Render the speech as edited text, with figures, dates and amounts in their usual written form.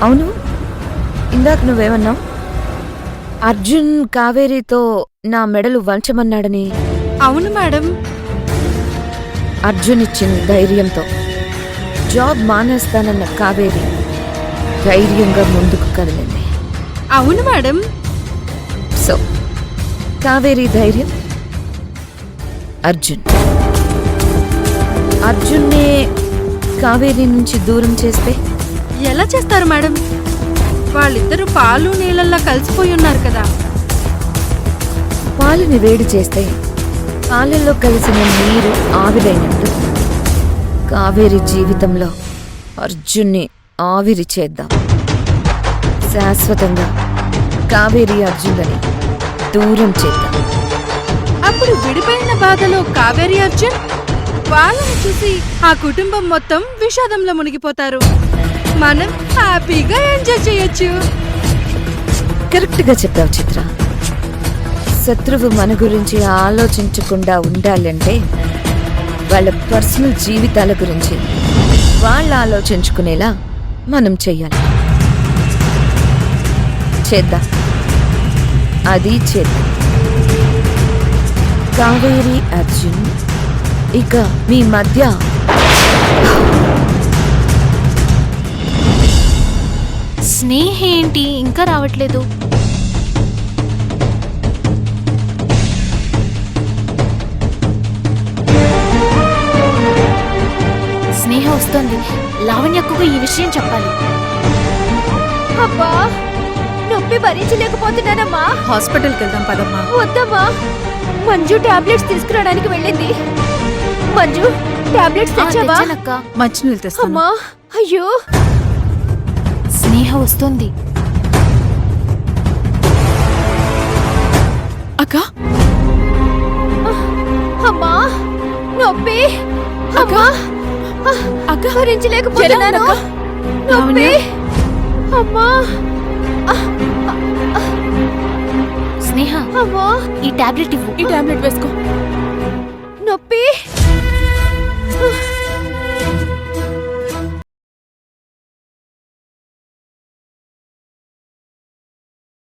అవును, ఇందాక నువ్వేమన్నావు? అర్జున్ కావేరితో నా మెడలు వంచమన్నాడని. అవును మేడం. అర్జున్ ఇచ్చిన ధైర్యంతో జాబ్ మానేస్తానన్న కావేరి ధైర్యంగా ముందుకు కదిలింది. అవును మేడం. సో కావేరి ధైర్యం అర్జున్. అర్జున్నే కావేరి నుంచి దూరం చేస్తే ఎలా చేస్తారు మేడం? వాళ్ళిద్దరూ పాలు నీళ్ళల్లా కలిసిపోయి ఉన్నారు కదా. పాలని వేడి చేస్తే పాలల్లో కలిసిన నీరు ఆవిరైనట్టు కావేరి జీవితంలో అర్జున్ని ఆవిరి చేద్దాం. శాశ్వతంగా కావేరి అర్జున్లని దూరం చేద్దాం. అప్పుడు విడిపోయిన బాధలో కావేరి అర్జున్ వాళ్ళని చూసి ఆ కుటుంబం మొత్తం విషాదంలో మునిగిపోతారు. మనం హ్యాపీగా ఎంజాయ్ చేయొచ్చు. కరెక్ట్గా చెప్పావు చిత్ర. శత్రువు మన గురించి ఆలోచించకుండా ఉండాలంటే వాళ్ళ పర్సనల్ జీవితాల గురించి వాళ్ళు ఆలోచించుకునేలా మనం చెయ్యాలి. చేద్దాం, అది చేద్దాం. కావేరి అర్జున్ ఇక మీ మధ్య స్నేహ ఏంటి ఇంకా రావట్లేదు? స్నేహ వస్తుంది. లావణ్యకు ఈ విషయం చెప్పాలి. అబ్బా, నొప్పి భరించలేకపోతున్నానమ్మా. హాస్పిటల్కి వెళ్దాం పదమ్మా. వద్దమ్మా, మంజు టాబ్లెట్స్ తీసుకురావడానికి వెళ్ళింది. మంజు, టాబ్లెట్స్ తెచ్చావా? మంచినీళ్ళు తెస్తాను. అమ్మా, అయ్యో. స్నేహ వస్తుంది. అక్క, అమ్మా, నొప్పి. అమ్మా, అక్క భరించలేకపోతున్నాను. నొప్పి. అమ్మా, స్నేహ అమ్మా, ఈ టాబ్లెట్ ఇవ్వు. ఈ టాబ్లెట్ వేసుకో. నొప్పి.